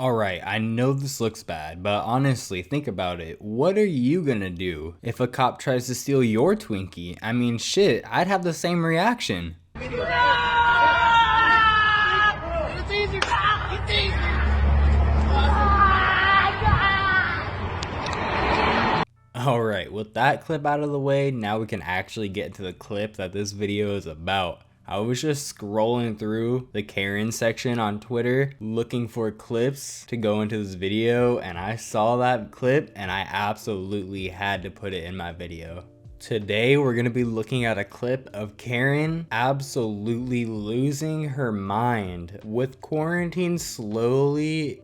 Alright, I know this looks bad, but honestly, think about it. What are you gonna do if a cop tries to steal your Twinkie? I mean, shit, I'd have the same reaction. Alright, with that clip out of the way, now we can actually get into the clip that this video is about. I was just scrolling through the Karen section on Twitter looking for clips to go into this video, and I saw that clip and I absolutely had to put it in my video. Today we're going to be looking at a clip of Karen absolutely losing her mind. With quarantine slowly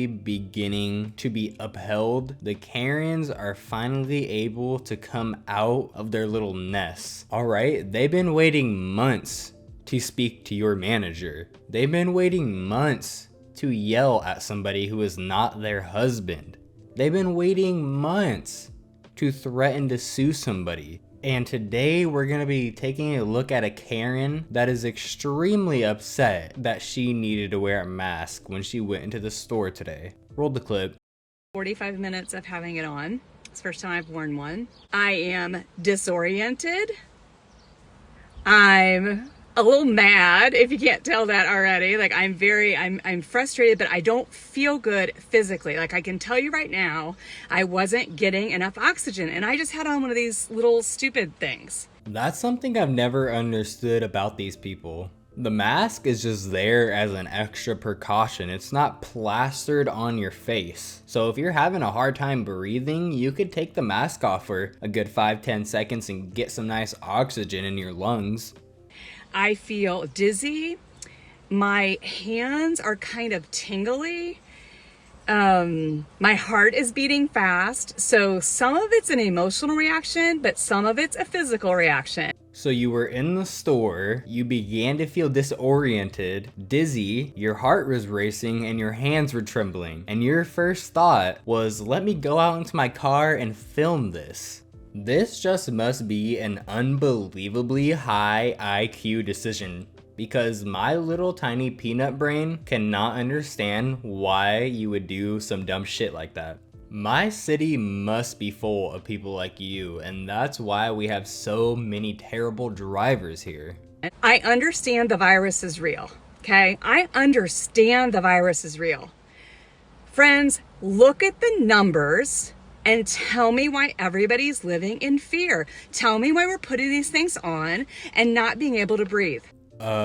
beginning to be upheld, the Karens are finally able to come out of their little nests. Alright, they've been waiting months to speak to your manager. They've been waiting months to yell at somebody who is not their husband. They've been waiting months to threaten to sue somebody. And today we're gonna be taking a look at a Karen that is extremely upset that she needed to wear a mask when she went into the store today. Roll the clip. 45 minutes of having it on. It's the first time I've worn one. I am disoriented. I'm a little mad, if you can't tell that already. Like I'm frustrated, but I don't feel good physically. Like I can tell you right now, I wasn't getting enough oxygen and I just had on one of these little stupid things. That's something I've never understood about these people. The mask is just there as an extra precaution. It's not plastered on your face. So if you're having a hard time breathing, you could take the mask off for a good 5-10 seconds and get some nice oxygen in your lungs. I feel dizzy. My hands are kind of tingly. My heart is beating fast. So some of it's an emotional reaction, but some of it's a physical reaction. So you were in the store, you began to feel disoriented, dizzy, your heart was racing, and your hands were trembling. And your first thought was, let me go out into my car and film this. This just must be an unbelievably high IQ decision, because my little tiny peanut brain cannot understand why you would do some dumb shit like that. My city must be full of people like you, and that's why we have so many terrible drivers here. I understand the virus is real, okay? I understand the virus is real. Friends, look at the numbers and tell me why everybody's living in fear. Tell me why we're putting these things on and not being able to breathe.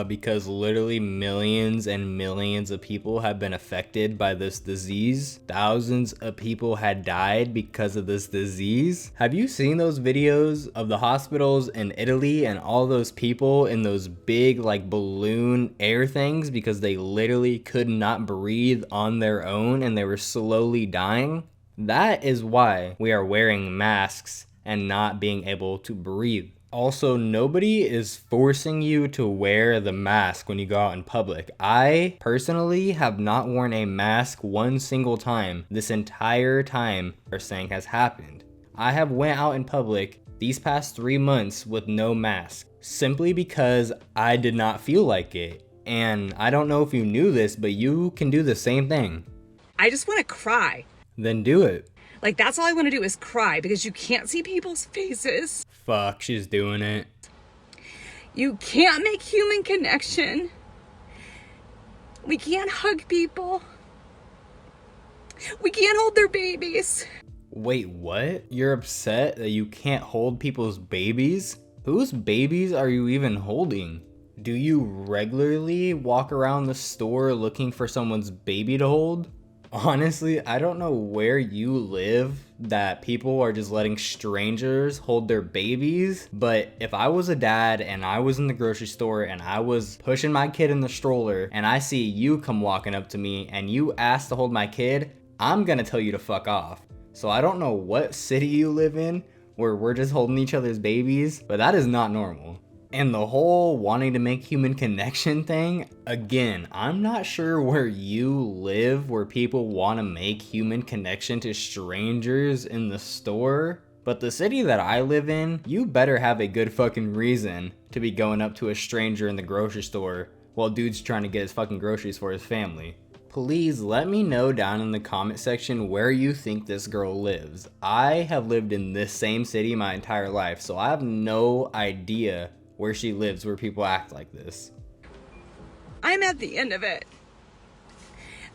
Because literally millions and millions of people have been affected by this disease. Thousands of people had died because of this disease. Have you seen those videos of the hospitals in Italy and all those people in those big like balloon air things because they literally could not breathe on their own and they were slowly dying? That is why we are wearing masks and not being able to breathe. Also, nobody is forcing you to wear the mask when you go out in public. I personally have not worn a mask one single time this entire time this thing has happened. I have went out in public these past 3 months with no mask simply because I did not feel like it. And I don't know if you knew this, but you can do the same thing. I just want to cry. Then do it. Like that's all I want to do is cry because you can't see people's faces. Fuck, she's doing it. You can't make human connection. We can't hug people. We can't hold their babies. Wait, what? You're upset that you can't hold people's babies? Whose babies are you even holding? Do you regularly walk around the store looking for someone's baby to hold? Honestly, I don't know where you live that people are just letting strangers hold their babies, but if I was a dad and I was in the grocery store and I was pushing my kid in the stroller and I see you come walking up to me and you ask to hold my kid, I'm gonna tell you to fuck off. So I don't know what city you live in where we're just holding each other's babies, but that is not normal. And the whole wanting to make human connection thing, again, I'm not sure where you live where people want to make human connection to strangers in the store, but the city that I live in, you better have a good fucking reason to be going up to a stranger in the grocery store while dude's trying to get his fucking groceries for his family. Please let me know down in the comment section where you think this girl lives. I have lived in this same city my entire life, so I have no idea where she lives where people act like this. I'm at the end of it.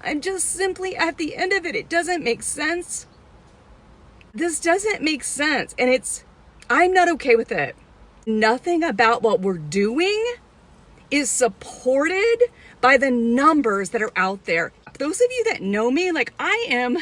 I'm just simply at the end of it. It doesn't make sense. This doesn't make sense, and I'm not okay with it. Nothing about what we're doing is supported by the numbers that are out there. Those of you that know me, like, I am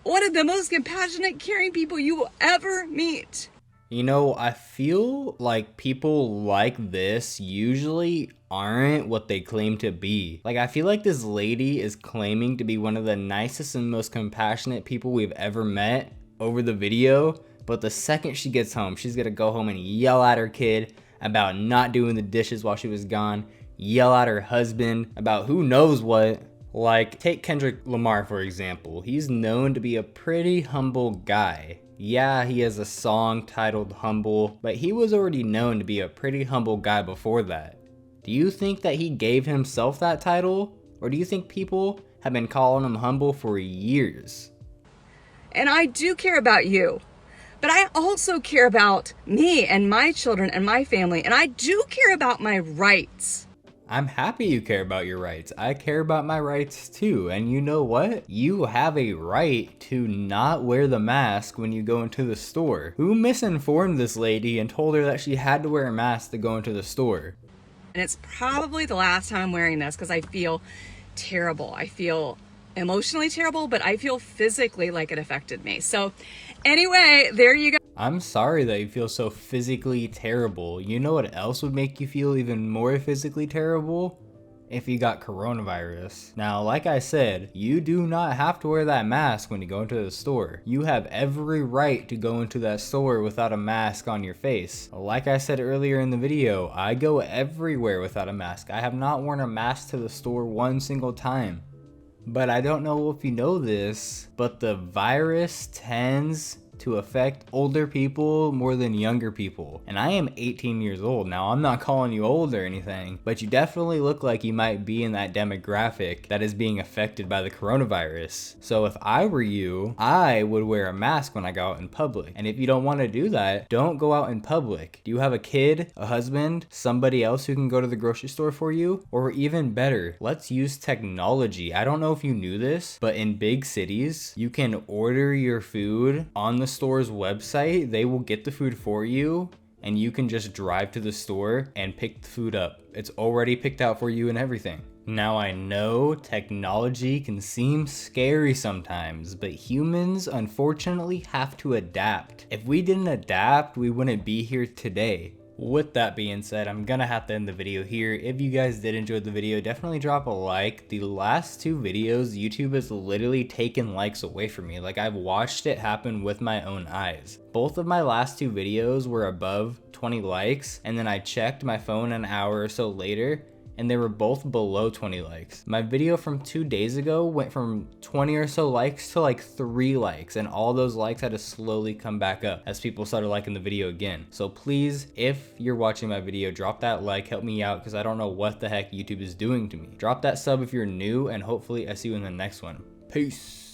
one of the most compassionate, caring people you will ever meet. You know, I feel like people like this usually aren't what they claim to be. Like, I feel like this lady is claiming to be one of the nicest and most compassionate people we've ever met over the video, but the second she gets home, she's gonna go home and yell at her kid about not doing the dishes while she was gone, yell at her husband about who knows what. Like, take Kendrick Lamar for example. He's known to be a pretty humble guy. Yeah, he has a song titled Humble, but he was already known to be a pretty humble guy before that. Do you think that he gave himself that title? Or do you think people have been calling him humble for years? And I do care about you, but I also care about me and my children and my family, and I do care about my rights. I'm happy you care about your rights. I care about my rights too. And you know what? You have a right to not wear the mask when you go into the store. Who misinformed this lady and told her that she had to wear a mask to go into the store? And it's probably the last time I'm wearing this because I feel terrible. I feel emotionally terrible, but I feel physically like it affected me. So anyway, there you go. I'm sorry that you feel so physically terrible. You know what else would make you feel even more physically terrible? If you got coronavirus. Now, like I said, you do not have to wear that mask when you go into the store. You have every right to go into that store without a mask on your face. Like I said earlier in the video, I go everywhere without a mask. I have not worn a mask to the store one single time. But I don't know if you know this, but the virus tends to affect older people more than younger people. And I am 18 years old. Now, I'm not calling you old or anything, but you definitely look like you might be in that demographic that is being affected by the coronavirus. So if I were you, I would wear a mask when I go out in public. And if you don't want to do that, don't go out in public. Do you have a kid, a husband, somebody else who can go to the grocery store for you? Or even better, let's use technology. I don't know if you knew this, but in big cities, you can order your food on the store's website. They will get the food for you and you can just drive to the store and pick the food up. It's already picked out for you and everything. Now, I know technology can seem scary sometimes, but humans unfortunately have to adapt. If we didn't adapt, we wouldn't be here today. With that being said, I'm gonna have to end the video here. If you guys did enjoy the video, definitely drop a like. The last two videos, YouTube has literally taken likes away from me. Like, I've watched it happen with my own eyes. Both of my last two videos were above 20 likes, and then I checked my phone an hour or so later, and they were both below 20 likes. My video from 2 days ago went from 20 or so likes to like 3 likes, and all those likes had to slowly come back up as people started liking the video again. So please, if you're watching my video, drop that like, help me out, because I don't know what the heck YouTube is doing to me. Drop that sub if you're new, and hopefully I see you in the next one. Peace.